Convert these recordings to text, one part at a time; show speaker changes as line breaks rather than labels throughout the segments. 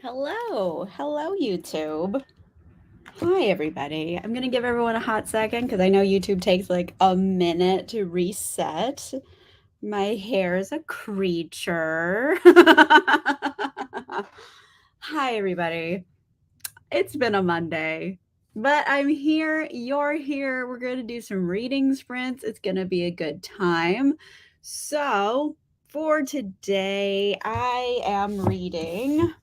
Hello, YouTube. Hi, everybody. I'm going to give everyone a hot second because I know YouTube takes like a minute to reset. My hair is a creature. Hi, everybody. It's been a Monday, but I'm here. You're here. We're going to do some reading sprints. It's going to be a good time. So, for today, I am reading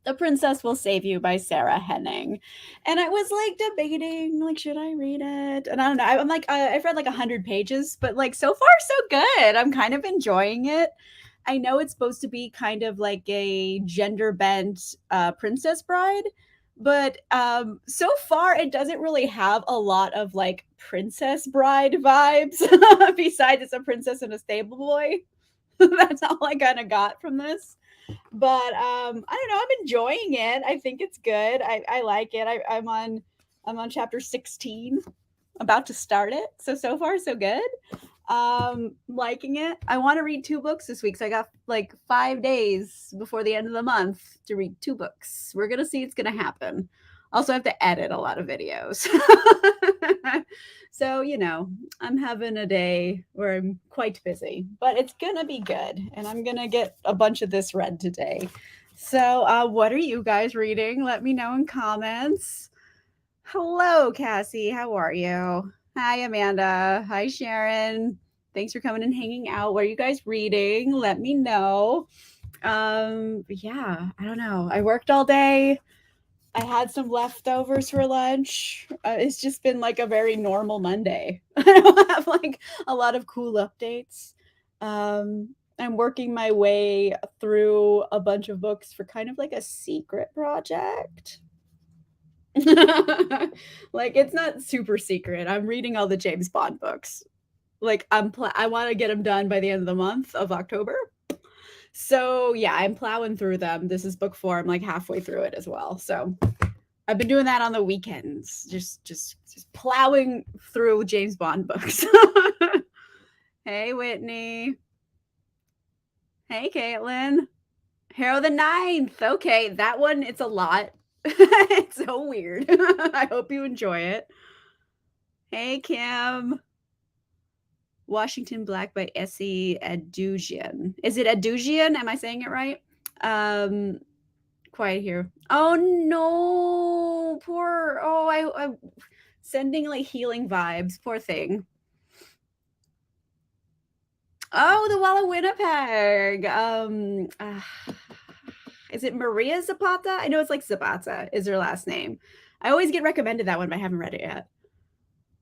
The Princess Will Save You by Sarah Henning. And I was like debating, like, should I read it? And I don't know. I'm like, I've read like 100 pages, but like, so far, so good. I'm kind of enjoying it. I know it's supposed to be kind of like a gender bent Princess Bride, but so far, it doesn't really have a lot of like Princess Bride vibes, besides it's a princess and a stable boy. That's all I kind of got from this. But I don't know. I'm enjoying it. I think it's good. I like it. I'm on chapter 16, about to start it. So far so good. Liking it. I want to read 2 books this week, so I got like 5 days before the end of the month to read 2 books. We're gonna see it's gonna happen. Also, I have to edit a lot of videos. So, I'm having a day where I'm quite busy, but it's gonna be good, and I'm gonna get a bunch of this read today. So, what are you guys reading? Let me know in comments. Hello, Cassie. How are you? Hi, Amanda. Hi, Sharon. Thanks for coming and hanging out. What are you guys reading? Let me know. Yeah, I don't know. I worked all day. I had some leftovers for lunch. It's just been like a very normal Monday. I don't have like a lot of cool updates. I'm working my way through a bunch of books for kind of like a secret project. Like it's not super secret. I'm reading all the James Bond books. Like I want to get them done by the end of the month of October. So yeah, I'm plowing through them. This is book 4. I'm like halfway through it as well. So I've been doing that on the weekends, just plowing through James Bond books. Hey, Whitney. Hey, Caitlin. Harrow the Ninth. Okay, that one, it's a lot. It's so weird. I hope you enjoy it. Hey, Kim. Washington Black by Essie Adujian. Is it Adujian? Am I saying it right? Um, Quiet here. Oh no, poor. Oh, I'm sending like healing vibes. Poor thing. Oh, the Wall of Winnipeg. Is it Maria Zapata? I know it's like Zapata is her last name. I always get recommended that one, but I haven't read it yet.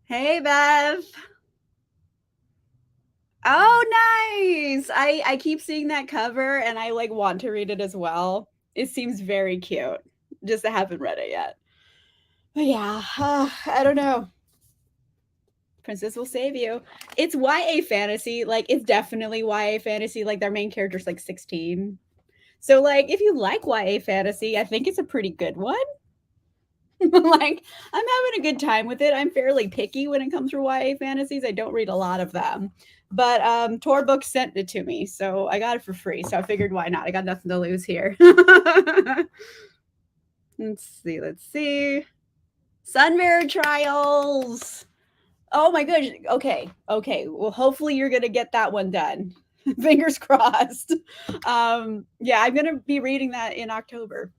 Hey, Bev. Oh, nice. I keep seeing that cover and I like want to read it as well. It seems very cute. Just I haven't read it yet. But yeah, I don't know. Princess Will Save You. It's YA fantasy. Like it's definitely YA fantasy. Like their main character's like 16. So like if you like YA fantasy, I think it's a pretty good one. Like I'm having a good time with it. I'm fairly picky when it comes to YA fantasies. I don't read a lot of them. But Tor Books sent it to me, so I got it for free. So I figured why not? I got nothing to lose here. Let's see. Sunbearer Trials. Oh my gosh. Okay. Well, hopefully you're gonna get that one done. Fingers crossed. Yeah, I'm gonna be reading that in October.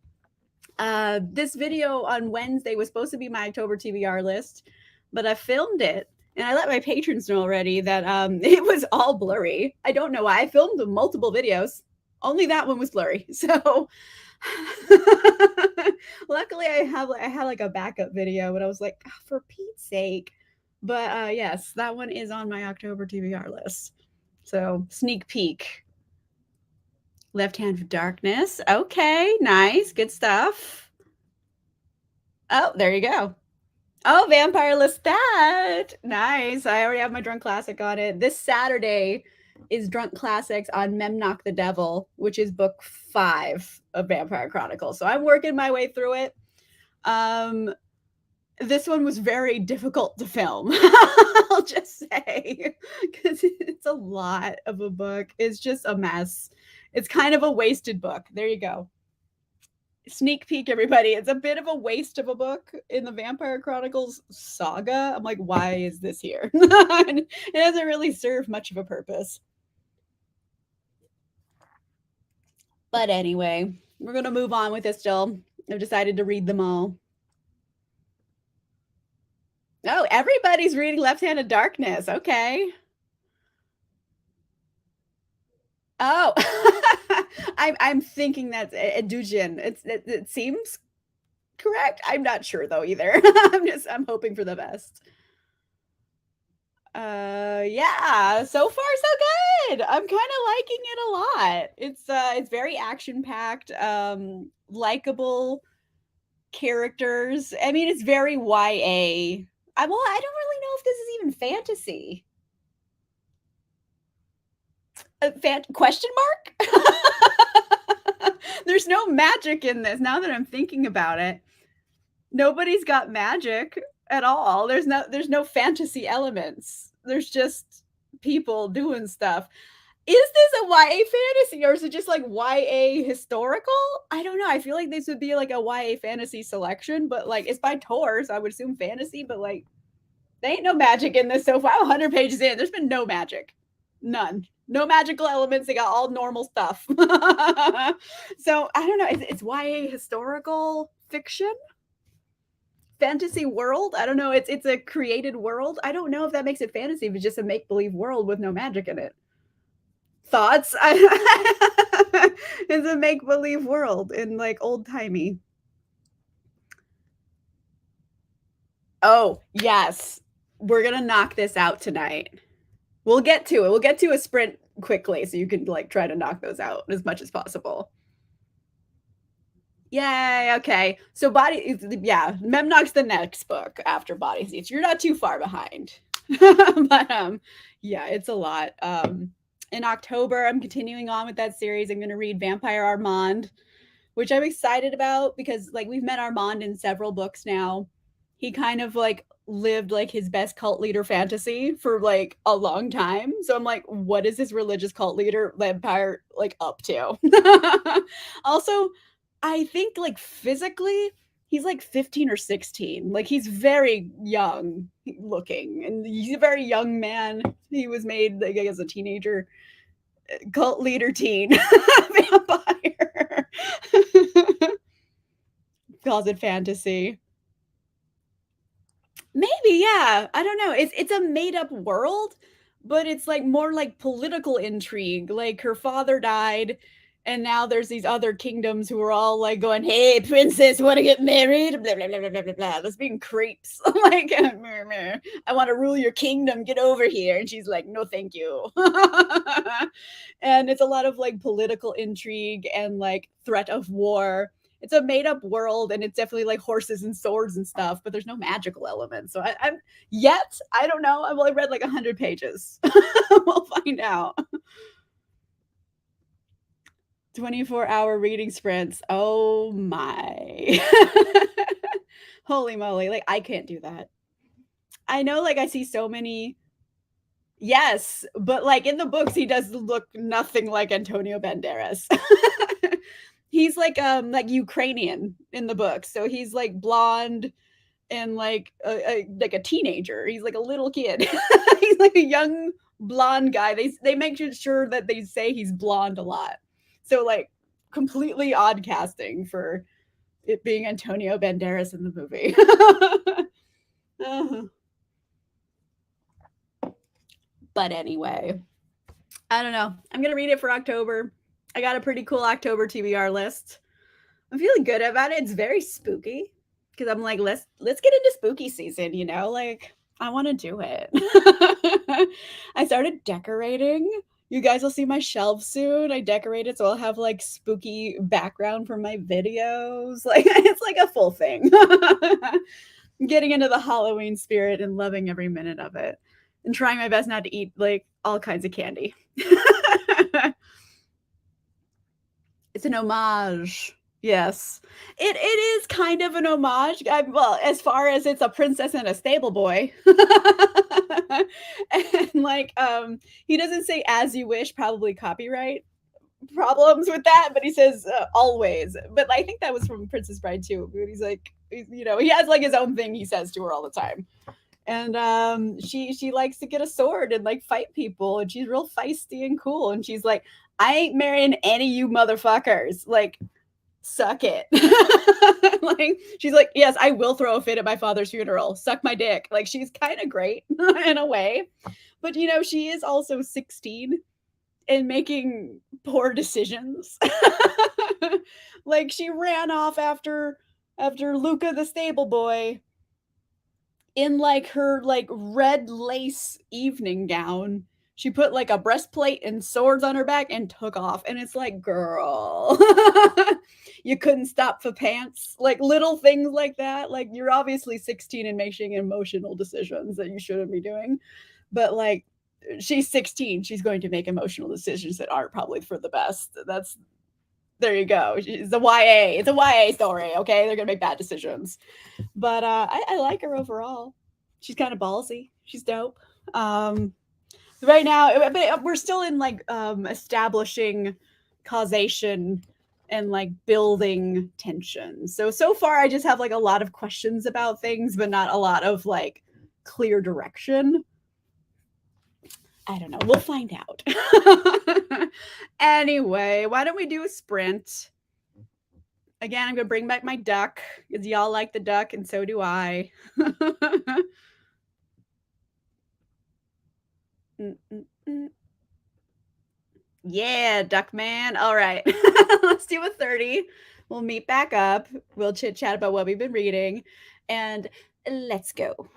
This video on Wednesday was supposed to be my October TBR list, but I filmed it and I let my patrons know already that it was all blurry. I don't know why. I filmed multiple videos. Only that one was blurry. So luckily I had like a backup video, but I was like, oh, for Pete's sake. But yes, that one is on my October TBR list. So sneak peek. Left Hand of Darkness. Okay, nice. Good stuff. Oh, there you go. Oh, Vampire Lestat. Nice. I already have my Drunk Classic on it. This Saturday is Drunk Classics on Memnock the Devil, which is book 5 of Vampire Chronicles. So I'm working my way through it. This one was very difficult to film. I'll just say, because it's a lot of a book. It's just a mess. It's kind of a wasted book. There you go. sneak peek, everybody. It's a bit of a waste of a book in the Vampire Chronicles saga. I'm like, why is this here? It doesn't really serve much of a purpose. But anyway, we're going to move on with this still. I've decided to read them all. Oh, everybody's reading Left Hand of Darkness. Okay. Oh, I'm thinking that's Edujin. It seems correct. I'm not sure though either. I'm hoping for the best. Yeah, so far so good. I'm kind of liking it a lot. It's very action packed, likable characters. I mean, it's very YA. Well, I don't really know if this is even fantasy. Question mark? There's no magic in this. Now that I'm thinking about it, nobody's got magic at all. There's no fantasy elements. There's just people doing stuff. Is this a YA fantasy or is it just like YA historical? I don't know. I feel like this would be like a YA fantasy selection, but like it's by Tor, so I would assume fantasy, but like there ain't no magic in this so far. 100 pages in, there's been no magic. None. No magical elements. They got all normal stuff. So I don't know. It's YA historical fiction, fantasy world. I don't know. It's a created world. I don't know if that makes it fantasy, if it's just a make believe world with no magic in it. Thoughts? It's a make believe world in like old timey. Oh yes, we're gonna knock this out tonight. We'll get to it. We'll get to a sprint quickly so you can like try to knock those out as much as possible. Yay, okay. So Memnock's the next book after Body Seats. You're not too far behind. But yeah, it's a lot. In October, I'm continuing on with that series. I'm going to read Vampire Armand, which I'm excited about because like we've met Armand in several books now. He kind of like lived like his best cult leader fantasy for like a long time. So I'm like, what is this religious cult leader vampire like up to? Also, I think like physically, he's like 15 or 16. Like he's very young looking and he's a very young man. He was made like as a teenager, cult leader teen vampire. Calls it fantasy. Maybe, yeah. I don't know. It's a made up world, but it's like more like political intrigue. Like her father died, and now there's these other kingdoms who are all like going, "Hey, princess, want to get married?" Blah blah blah blah blah blah. That's being creeps. Like, I want to rule your kingdom. Get over here. And she's like, "No, thank you." And it's a lot of like political intrigue and like threat of war. It's a made up world and it's definitely like horses and swords and stuff, but there's no magical elements. So I don't know. I've only read like 100 pages. We'll find out. 24-hour reading sprints. Oh my. Holy moly. Like I can't do that. I know like I see so many. Yes, but like in the books he does look nothing like Antonio Banderas. He's like Ukrainian in the book. So he's like blonde and like a teenager. He's like a little kid. He's like a young blonde guy. They make sure that they say he's blonde a lot. So like completely odd casting for it being Antonio Banderas in the movie. But anyway, I don't know. I'm gonna read it for October. I got a pretty cool October TBR list. I'm feeling good about it. It's very spooky because I'm like, let's get into spooky season, you know? Like, I want to do it. I started decorating. You guys will see my shelves soon. I decorated so I'll have like spooky background for my videos. Like it's like a full thing. Getting into the Halloween spirit and loving every minute of it. And trying my best not to eat like all kinds of candy. It's an homage. Yes. It is kind of an homage. Well, as far as it's a princess and a stable boy. And like he doesn't say as you wish, probably copyright. problems with that, but he says always. But I think that was from Princess Bride too. But he's like, he has like his own thing he says to her all the time. And she likes to get a sword and like fight people, and she's real feisty and cool. And she's like, I ain't marrying any of you motherfuckers. Like, suck it. Like, she's like, yes, I will throw a fit at my father's funeral. Suck my dick. Like, she's kind of great in a way. But she is also 16 and making poor decisions. Like, she ran off after Luca the stable boy in like her like red lace evening gown. She put like a breastplate and swords on her back and took off. And it's like, girl, you couldn't stop for pants. Like little things like that. Like, you're obviously 16 and making emotional decisions that you shouldn't be doing. But like, she's 16. She's going to make emotional decisions that aren't probably for the best. There you go. It's a YA. It's a YA story. Okay. They're going to make bad decisions. But I like her overall. She's kind of ballsy. She's dope. Um, right now, but we're still in like establishing causation and like building tension. So far, I just have like a lot of questions about things, but not a lot of like clear direction. I don't know. We'll find out. Anyway, why don't we do a sprint? Again, I'm going to bring back my duck because y'all like the duck, and so do I. Yeah, Duckman. All right. Let's do a 30. We'll meet back up. We'll chit chat about what we've been reading. And let's go.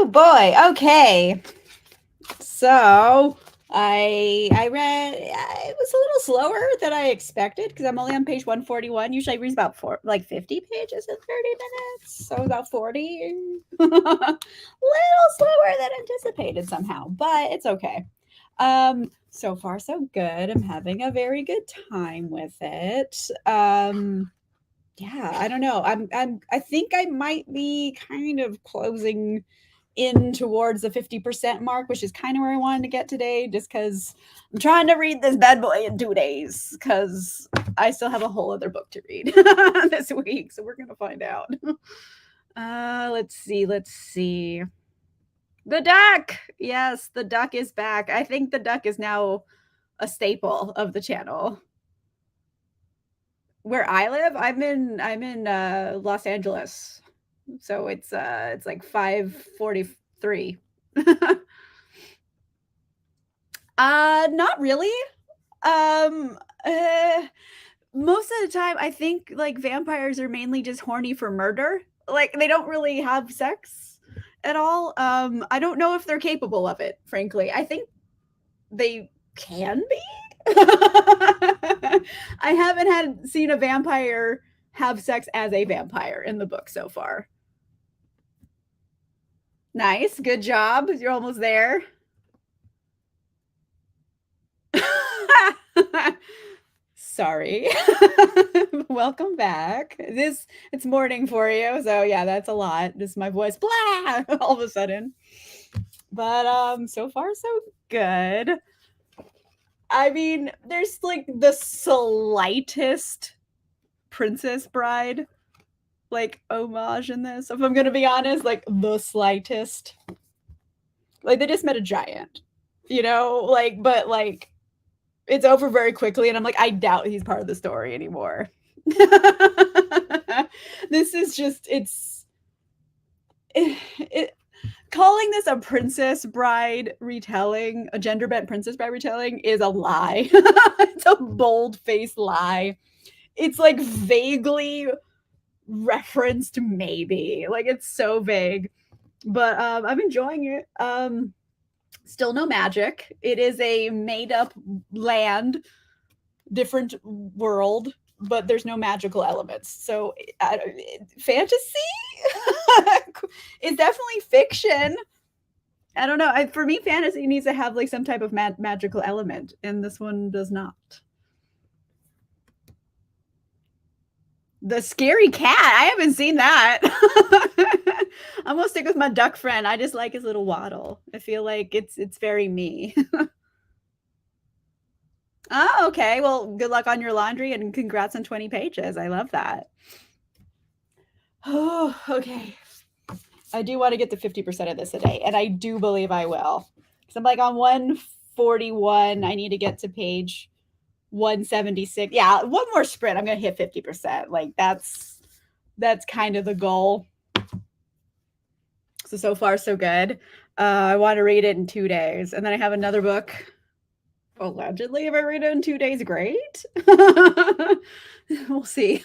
Oh boy. Okay. So I read. It was a little slower than I expected because I'm only on page 141. Usually I read about 50 pages in 30 minutes, so about 40. Little slower than anticipated somehow, but it's okay. So far so good. I'm having a very good time with it. Yeah, I don't know. I think I might be kind of closing in towards the 50% mark, which is kind of where I wanted to get today, just because I'm trying to read this bad boy in 2 days, because I still have a whole other book to read this week. So we're gonna find out. Let's see. The duck. Yes, the duck is back. I think the duck is now a staple of the channel. Where I live, I'm in Los Angeles. So it's like 5:43. Not really. Um uh, Most of the time I think like vampires are mainly just horny for murder. Like they don't really have sex at all. I don't know if they're capable of it, frankly. I think they can be. I haven't seen a vampire have sex as a vampire in the book so far. Nice, good job. You're almost there. Sorry. Welcome back. It's morning for you, so yeah, that's a lot. Just my voice, blah, all of a sudden. But so far so good. I mean, there's like the slightest Princess Bride like homage in this. If I'm gonna be honest, like the slightest. Like they just met a giant, but like it's over very quickly, and I'm like, I doubt he's part of the story anymore. This is just calling this a Princess Bride retelling, a gender bent Princess Bride retelling, is a lie. It's a bold faced lie. It's like vaguely referenced, maybe. Like it's so vague, but I'm enjoying it. Still no magic. It is a made up land, different world, but there's no magical elements. So fantasy is definitely fiction. I don't know. For me, fantasy needs to have like some type of magical element, and this one does not. The scary cat. I haven't seen that. I'm gonna stick with my duck friend. I just like his little waddle. I feel like it's very me. Oh, okay. Well, good luck on your laundry and congrats on 20 pages. I love that. Oh, okay. I do want to get to 50% of this a day, and I do believe I will. Because I'm like on 141. I need to get to page 176. Yeah, one more sprint. I'm gonna hit 50%. Like that's kind of the goal. So far so good. I want to read it in 2 days, and then I have another book. Allegedly, if I read it in 2 days, great. We'll see.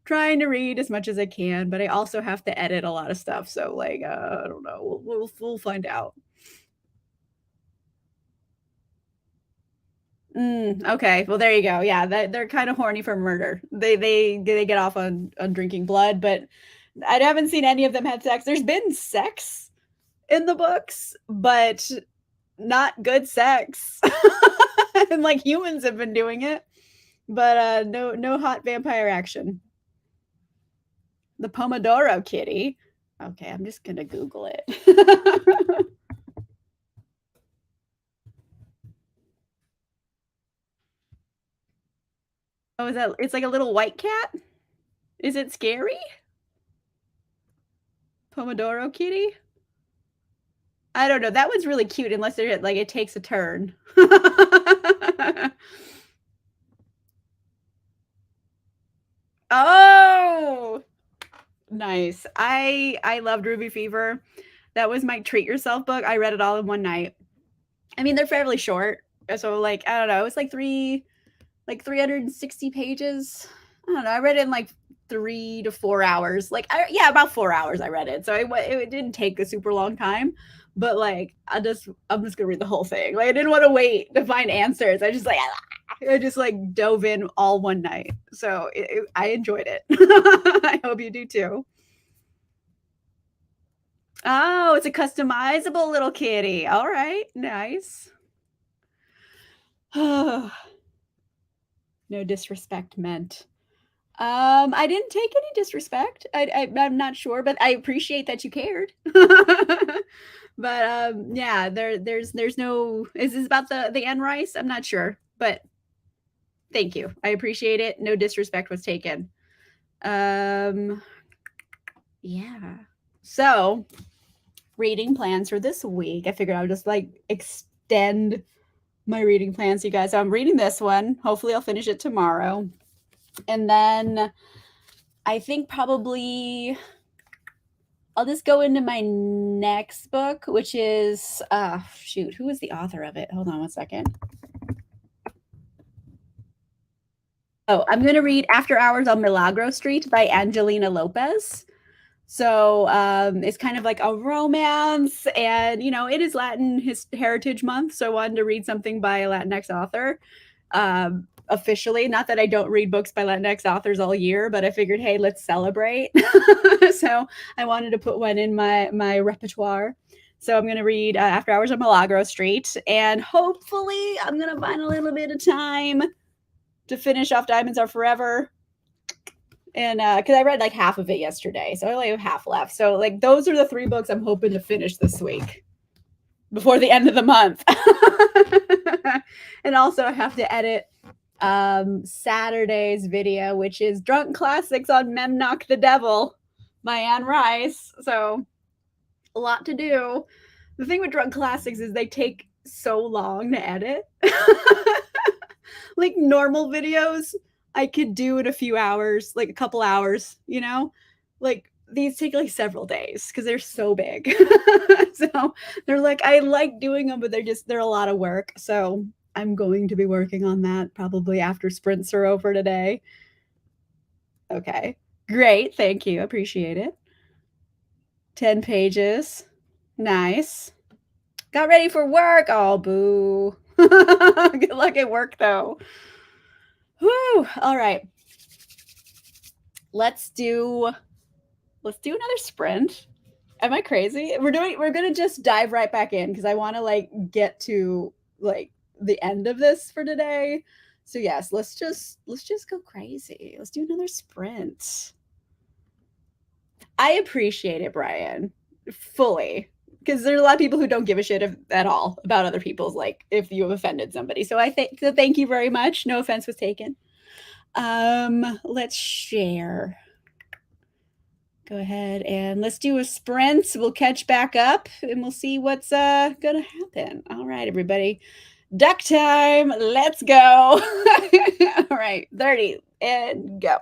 Trying to read as much as I can, but I also have to edit a lot of stuff. So, like, I don't know. We'll find out. Okay. Well, there you go. Yeah, they're kind of horny for murder. They get off on drinking blood, but I haven't seen any of them have sex. There's been sex in the books, but not good sex. And like humans have been doing it, but no hot vampire action. The Pomodoro Kitty. Okay, I'm just gonna Google it. Oh, is that? It's like a little white cat. Is it scary? Pomodoro Kitty. I don't know. That one's really cute, unless they're like it takes a turn. Oh, nice. I loved Ruby Fever. That was my treat yourself book. I read it all in one night. I mean, they're fairly short, so like I don't know. It was like 360 pages. I don't know. I read it in like 3 to 4 hours. Like, yeah, about 4 hours I read it. So it didn't take a super long time, but like I'm just gonna read the whole thing. Like I didn't want to wait to find answers. I just like dove in all one night. So I enjoyed it. I hope you do too. Oh, it's a customizable little kitty. All right, nice. No disrespect meant. I didn't take any disrespect. I'm not sure, but I appreciate that you cared. But yeah, there's no. Is this about the Anne Rice? I'm not sure, but thank you. I appreciate it. No disrespect was taken. Um, yeah. So reading plans for this week. I figured I would just like extend my reading plans, you guys. So I'm reading this one. Hopefully, I'll finish it tomorrow, and then I think probably I'll just go into my next book, which is shoot, who is the author of it? Hold on one second. Oh, I'm gonna read After Hours on Milagro Street by Angelina Lopez. So it's kind of like a romance, and you know, it is Heritage Month, so I wanted to read something by a Latinx author. Officially, not that I don't read books by Latinx authors all year, but I figured, hey, let's celebrate. So I wanted to put one in my repertoire. So I'm going to read After Hours on Milagro Street, and hopefully I'm going to find a little bit of time to finish off Diamonds Are Forever. And because I read like half of it yesterday, so I only have half left. So like those are the 3 books I'm hoping to finish this week before the end of the month. And also I have to edit Saturday's video, which is Drunk Classics on Memnoch the Devil by Anne Rice. So a lot to do. The thing with Drunk Classics is they take so long to edit. Like normal videos, I could do in a few hours, like a couple hours, you know? Like these take like several days because they're so big. So they're like, I like doing them, but they're a lot of work. So I'm going to be working on that probably after sprints are over today. Okay. Great. Thank you. Appreciate it. 10 pages. Nice. Got ready for work. Oh, boo. Good luck at work, though. Whew. All right. Let's do another sprint. Am I crazy? We're gonna just dive right back in because I want to like get to like the end of this for today. So yes, let's just go crazy. Let's do another sprint. I appreciate it, Brian, fully. Because there's a lot of people who don't give a shit at all about other people's like if you have offended somebody. So I think so thank you very much. No offense was taken. Let's share. Go ahead and let's do a sprint. We'll catch back up and we'll see what's gonna happen. All right, everybody. Duck time. Let's go. All right, 30 and go.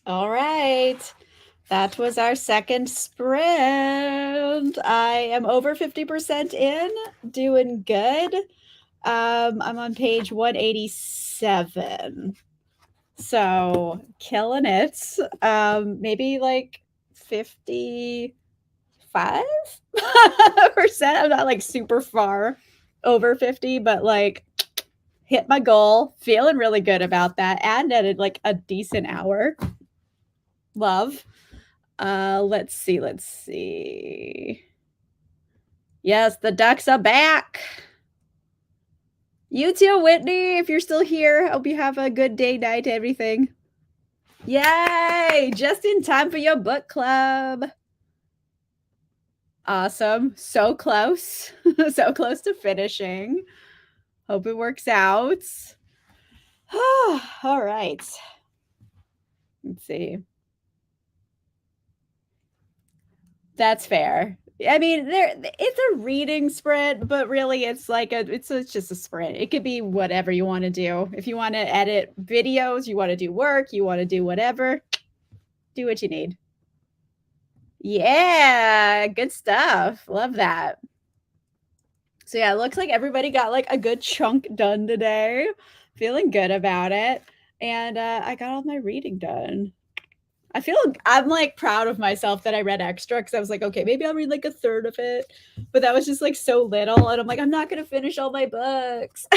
All right. That was our second sprint. I am over 50% in, doing good. I'm on page 187. So killing it. Maybe like 55%. I'm not like super far over 50, but like hit my goal. Feeling really good about that. And at like a decent hour. Love. Let's see. Let's see. Yes, the ducks are back. You too, Whitney. If you're still here, hope you have a good day, night, everything. Yay! Just in time for your book club. Awesome. So close. So close to finishing. Hope it works out. All right. Let's see. That's fair. I mean, it's a reading sprint, but really it's like it's just a sprint. It could be whatever you want to do. If you want to edit videos, you want to do work, you want to do whatever, do what you need. Yeah, good stuff. Love that. So yeah, it looks like everybody got like a good chunk done today. Feeling good about it. And I got all my reading done. I'm like proud of myself that I read extra because I was like, okay, maybe I'll read like a third of it. But that was just like so little. And I'm like, I'm not going to finish all my books.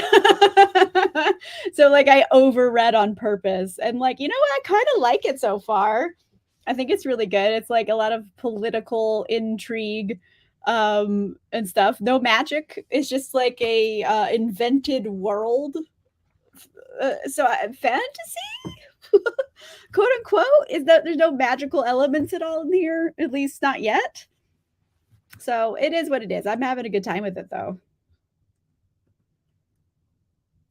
So like I overread on purpose. And like, you know what? I kind of like it so far. I think it's really good. It's like a lot of political intrigue and stuff. No magic. It's just like a invented world. Fantasy, quote unquote, is that there's no magical elements at all in here, at least not yet. So it is what it is. I'm having a good time with it though.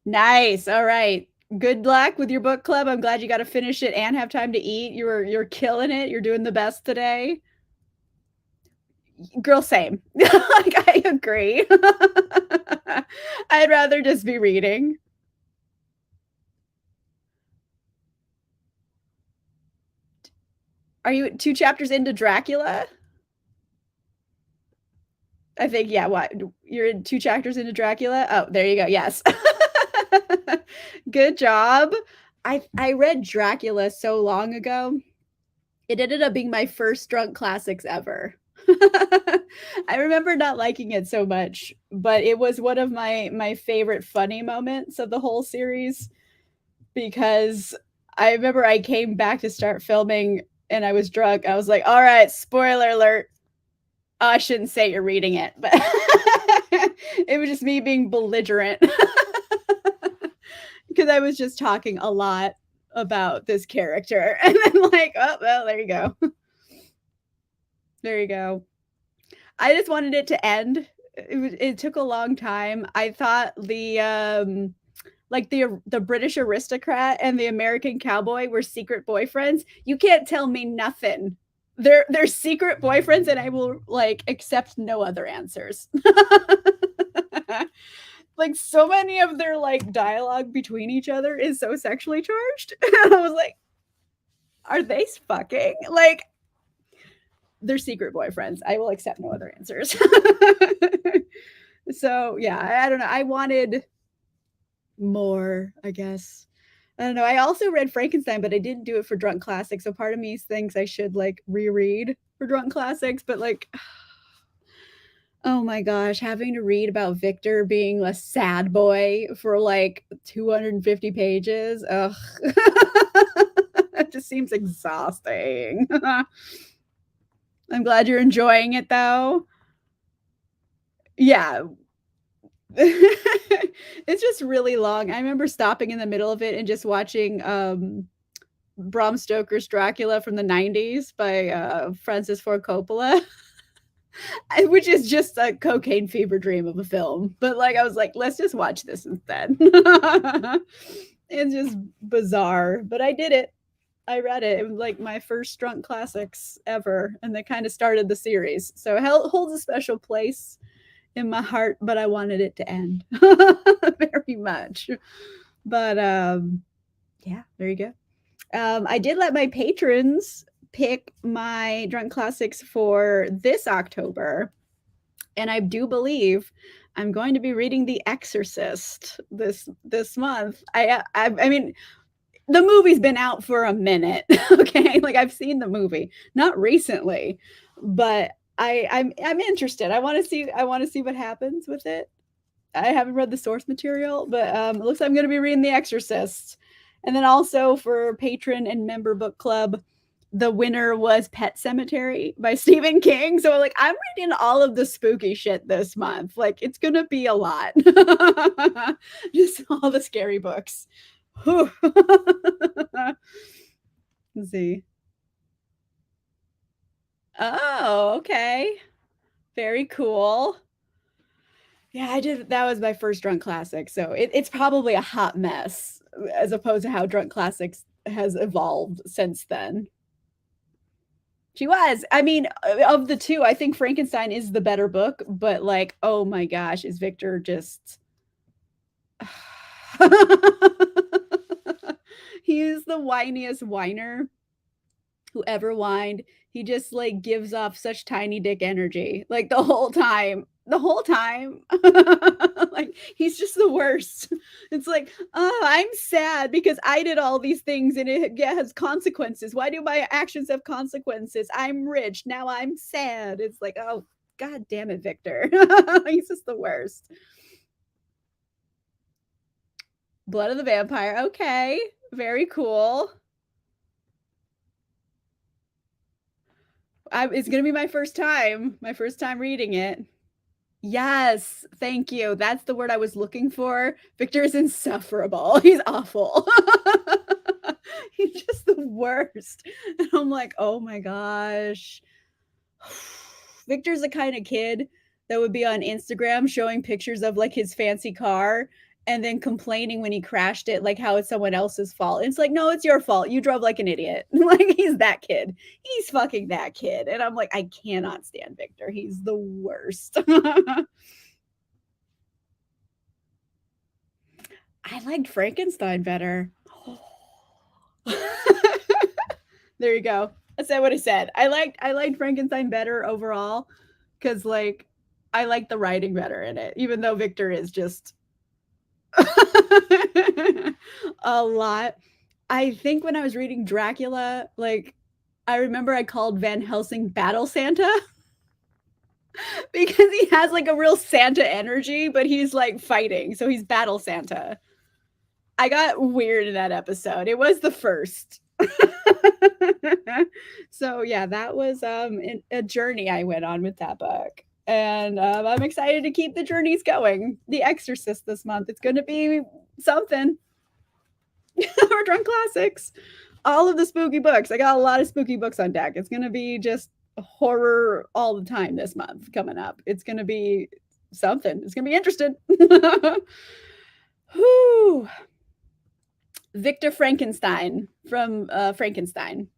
Nice. All right. Good luck with your book club. I'm glad you got to finish it and have time to eat. You're killing it. You're doing the best today. Girl, same. Like I agree. I'd rather just be reading. Are you 2 chapters into Dracula? I think, yeah, what? You're in 2 chapters into Dracula? Oh, there you go. Yes. Good job. I read Dracula so long ago. It ended up being my first drunk classics ever. I remember not liking it so much, but it was one of my favorite funny moments of the whole series because I remember I came back to start filming and I was drunk. I was like, "All right, spoiler alert. Oh, I shouldn't say you're reading it, but it was just me being belligerent because I was just talking a lot about this character. And then, like, oh, well, there you go. There you go. I just wanted it to end. It took a long time. I thought like the British aristocrat and the American cowboy were secret boyfriends. You can't tell me nothing. They're secret boyfriends, and I will like accept no other answers. Like so many of their like dialogue between each other is so sexually charged. And I was like, are they fucking? Like they're secret boyfriends. I will accept no other answers. So yeah, I don't know. I wanted more, I guess. I don't know. I also read Frankenstein, but I didn't do it for Drunk Classics. So part of me thinks I should like reread for Drunk Classics, but like, oh my gosh, having to read about Victor being a sad boy for like 250 pages. Ugh. It just seems exhausting. I'm glad you're enjoying it though. Yeah. It's just really long. I remember stopping in the middle of it and just watching Bram Stoker's Dracula from the 90s by Francis Ford Coppola, which is just a cocaine fever dream of a film. But like I was like, let's just watch this instead. It's just bizarre, but I did it. I read it. It was like my first drunk classics ever, and they kind of started the series. So it holds a special place in my heart, but I wanted it to end very much. But yeah, there you go. I did let my patrons pick my drunk classics for this October, and I do believe I'm going to be reading The Exorcist this month. I mean, the movie's been out for a minute, okay? Like I've seen the movie, not recently, but I'm interested. I want to see what happens with it. I haven't read the source material, but it looks like I'm going to be reading The Exorcist. And then also for patron and member book club, the winner was Pet Cemetery by Stephen King. So like I'm reading all of the spooky shit this month. Like it's going to be a lot. Just all the scary books. Let's see. Oh, okay. Very cool. Yeah, I did. That was my first drunk classic, so it's probably a hot mess as opposed to how drunk classics has evolved since then. She was. I mean, of the two, I think Frankenstein is the better book, but like, oh my gosh, is Victor just he is the whiniest whiner who ever whined. He just like gives off such tiny dick energy like the whole time. The whole time. Like he's just the worst. It's like, oh, I'm sad because I did all these things and it has consequences. Why do my actions have consequences? I'm rich. Now I'm sad. It's like, oh, god damn it, Victor. He's just the worst. Blood of the Vampire. Okay. Very cool. It's going to be my first time reading it. Yes, thank you. That's the word I was looking for. Victor is insufferable. He's awful. He's just the worst. And I'm like, oh my gosh. Victor's the kind of kid that would be on Instagram showing pictures of like his fancy car and then complaining when he crashed it, like how it's someone else's fault. And it's like, no, it's your fault. You drove like an idiot. Like he's that kid. He's fucking that kid. And I'm like, I cannot stand Victor. He's the worst. I liked Frankenstein better. There you go. I said what I said. I liked Frankenstein better overall because like I like the writing better in it, even though Victor is just a lot. I think when I was reading Dracula, like I remember I called Van Helsing Battle Santa because he has like a real Santa energy, but he's like fighting, so he's Battle Santa. I got weird in that episode. It was the first. So yeah, that was a journey I went on with that book. And I'm excited to keep the journeys going. The Exorcist this month. It's going to be something. Our drunk classics. All of the spooky books. I got a lot of spooky books on deck. It's going to be just horror all the time this month coming up. It's going to be something. It's going to be interesting. Whew. Victor Frankenstein from Frankenstein.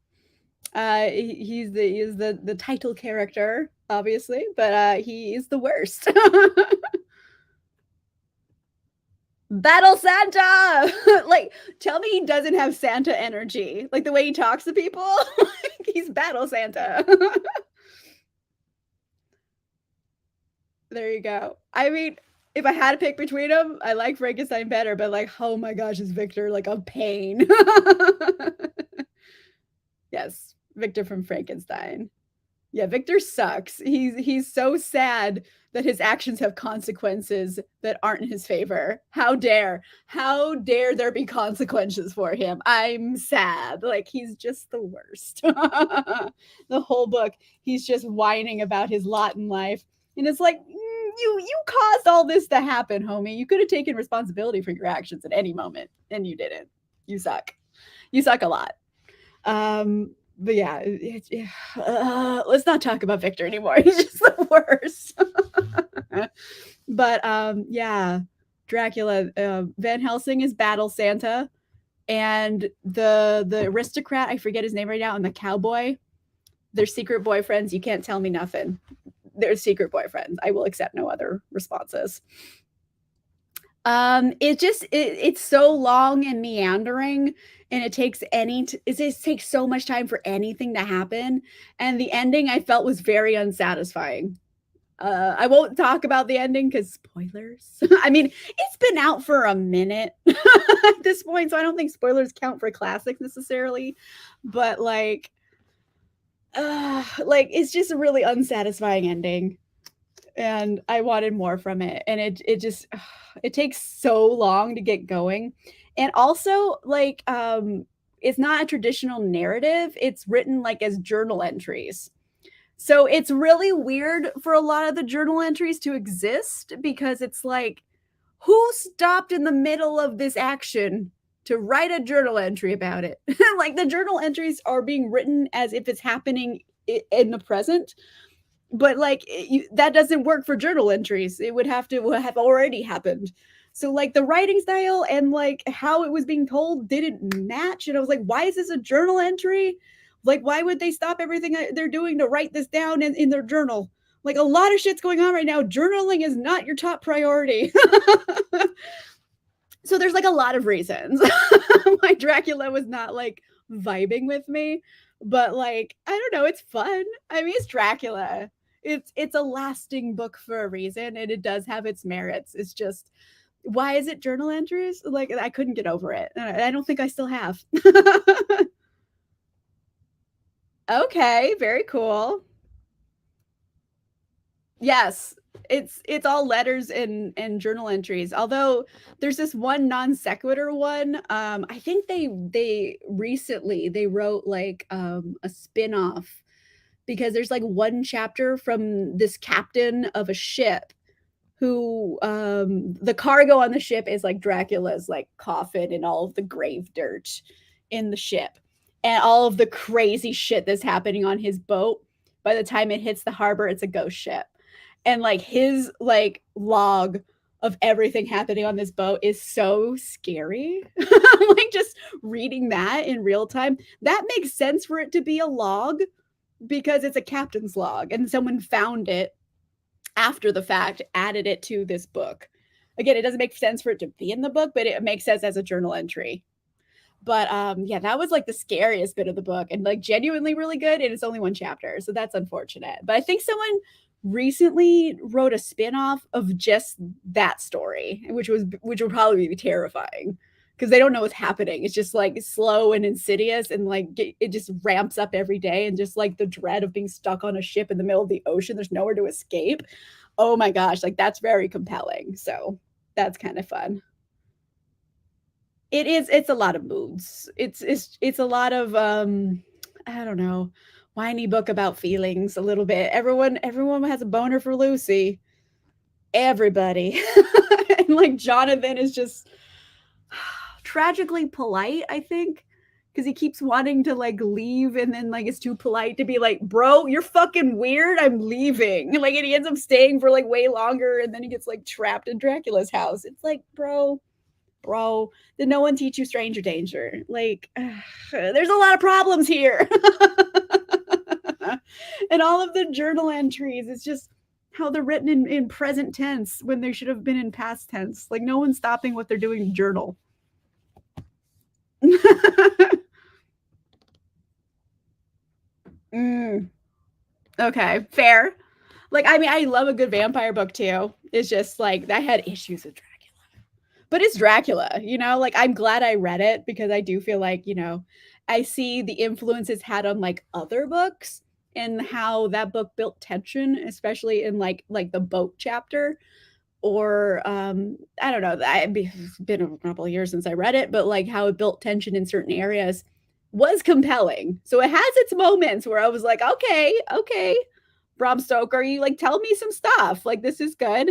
He's the title character, obviously, but he is the worst. Battle Santa! Like, tell me he doesn't have Santa energy. Like the way he talks to people. He's Battle Santa. There you go. I mean, if I had to pick between them, I like Frankenstein better, but like, oh my gosh, is Victor like a pain? Yes, Victor from Frankenstein. Yeah, Victor sucks. He's so sad that his actions have consequences that aren't in his favor. How dare there be consequences for him? I'm sad. Like he's just the worst. The whole book, he's just whining about his lot in life. And it's like, you caused all this to happen, homie. You could have taken responsibility for your actions at any moment, and you didn't. You suck. You suck a lot. But yeah, let's not talk about Victor anymore. He's just the worst. But yeah, Dracula. Van Helsing is Battle Santa, and the aristocrat. I forget his name right now. And the cowboy. They're secret boyfriends. You can't tell me nothing. They're secret boyfriends. I will accept no other responses. It's so long and meandering, and it just takes so much time for anything to happen, and the ending I felt was very unsatisfying. I won't talk about the ending because spoilers. I mean, it's been out for a minute at this point, so I don't think spoilers count for classics necessarily, but, like, it's just a really unsatisfying ending, and I wanted more from it, and it just it takes so long to get going, and also, it's not a traditional narrative, it's written, like, as journal entries. So it's really weird for a lot of the journal entries to exist because it's like, who stopped in the middle of this action to write a journal entry about it? Like the journal entries are being written as if it's happening in the present, but that doesn't work for journal entries. It would have to have already happened. So like the writing style and like how it was being told didn't match. And I was like, why is this a journal entry? Like, why would they stop everything they're doing to write this down in their journal? Like a lot of shit's going on right now. Journaling is not your top priority. So there's like a lot of reasons why Dracula was not like vibing with me. But like, I don't know, it's fun. I mean, it's Dracula. It's a lasting book for a reason, and it does have its merits. It's just why is it journal entries? Like I couldn't get over it. I don't think I still have. Okay, very cool. Yes, it's all letters and journal entries. Although there's this one non sequitur one. I think they recently they wrote a spin-off because there's like one chapter from this captain of a ship who the cargo on the ship is like Dracula's like coffin and all of the grave dirt in the ship and all of the crazy shit that's happening on his boat. By the time it hits the harbor, it's a ghost ship. And like his like log of everything happening on this boat is so scary. Like just reading that in real time, that makes sense for it to be a log because it's a captain's log and someone found it after the fact, added it to this book. Again, it doesn't make sense for it to be in the book, but it makes sense as a journal entry. But yeah, that was like the scariest bit of the book and like genuinely really good. And it's only one chapter. So that's unfortunate. But I think someone recently wrote a spin-off of just that story, which would probably be terrifying because they don't know what's happening. It's just like slow and insidious and like it just ramps up every day and just like the dread of being stuck on a ship in the middle of the ocean. There's nowhere to escape. Oh my gosh, like that's very compelling. So that's kind of fun. It's a lot of moods. It's a lot of, I don't know, whiny book about feelings a little bit. Everyone has a boner for Lucy. Everybody. And, like, Jonathan is just tragically polite, I think, because he keeps wanting to, like, leave and then, like, it's too polite to be like, "Bro, you're fucking weird, I'm leaving." Like, and he ends up staying for, like, way longer, and then he gets, like, trapped in Dracula's house. It's like, bro, did no one teach you stranger danger? Like, there's a lot of problems here. And all of the journal entries, it's just how they're written in present tense when they should have been in past tense. Like, no one's stopping what they're doing to journal. Mm, okay, fair. Like, I mean, I love a good vampire book too. It's just like I had issues with Dracula, but it's Dracula, you know? Like, I'm glad I read it because I do feel like, I see the influence it's had on like other books and how that book built tension, especially in like the boat chapter. Or I don't know, it's been a couple of years since I read it, but like how it built tension in certain areas was compelling. So it has its moments where I was like, okay, Bram Stoker, you like tell me some stuff. Like this is good.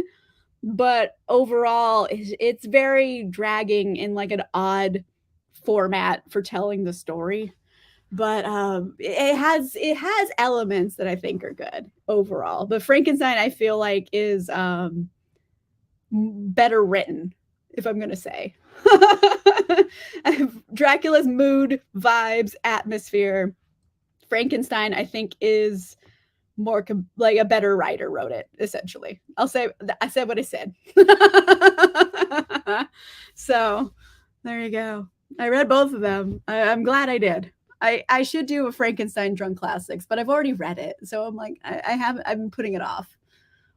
But overall, it's very dragging in like an odd format for telling the story. But it has elements that I think are good overall. But Frankenstein, I feel like is better written, if I'm gonna say. Dracula's mood, vibes, atmosphere. Frankenstein, I think, is like a better writer wrote it, essentially. I said what I said. So there you go. I read both of them. I'm glad I did. I should do a Frankenstein Drunk Classics, but I've already read it. So I'm like, I've been putting it off.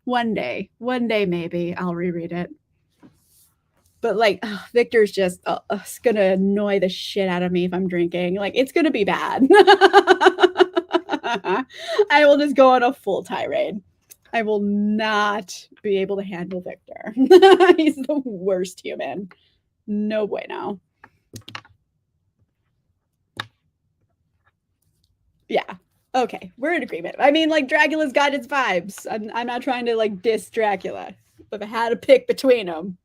One day maybe I'll reread it. But like, Victor's just it's gonna annoy the shit out of me if I'm drinking. Like, it's gonna be bad. I will just go on a full tirade. I will not be able to handle Victor. He's the worst human. No bueno. Yeah. Okay, we're in agreement. I mean, like, Dracula's got its vibes. I'm not trying to like diss Dracula. But if I had to pick between them,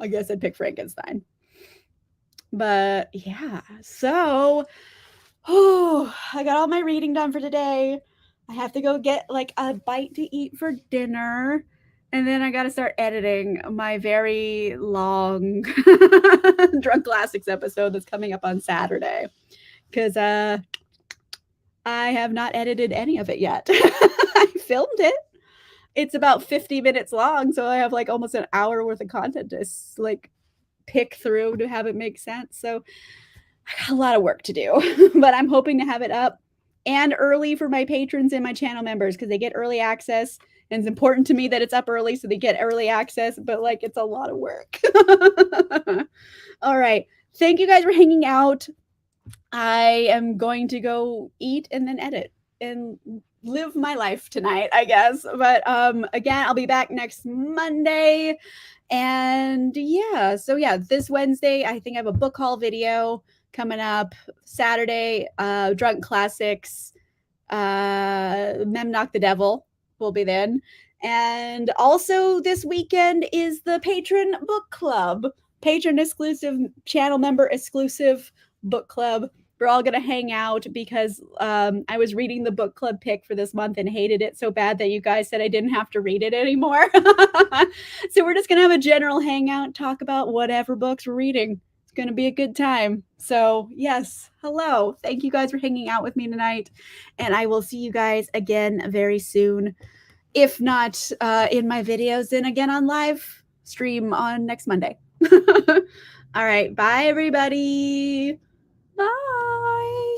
I guess I'd pick Frankenstein. But yeah, so I got all my reading done for today. I have to go get like a bite to eat for dinner. And then I got to start editing my very long Drunk Classics episode that's coming up on Saturday. Because I have not edited any of it yet. I filmed it. It's about 50 minutes long, so I have like almost an hour worth of content to like pick through to have it make sense. So I got a lot of work to do, but I'm hoping to have it up and early for my patrons and my channel members because they get early access. And it's important to me that it's up early so they get early access, but like it's a lot of work. All right. Thank you guys for hanging out. I am going to go eat and then edit and live my life tonight, I guess. But again, I'll be back next Monday. And yeah, so yeah, this Wednesday, I think I have a book haul video coming up. Saturday, Drunk Classics, Memnock the Devil will be then. And also this weekend is the Patron Book Club, patron exclusive, channel member exclusive book club. We're all going to hang out because I was reading the book club pick for this month and hated it so bad that you guys said I didn't have to read it anymore. So we're just going to have a general hangout, talk about whatever books we're reading. It's going to be a good time. So yes, hello. Thank you guys for hanging out with me tonight. And I will see you guys again very soon. If not in my videos, then again on live stream on next Monday. All right. Bye, everybody. Bye.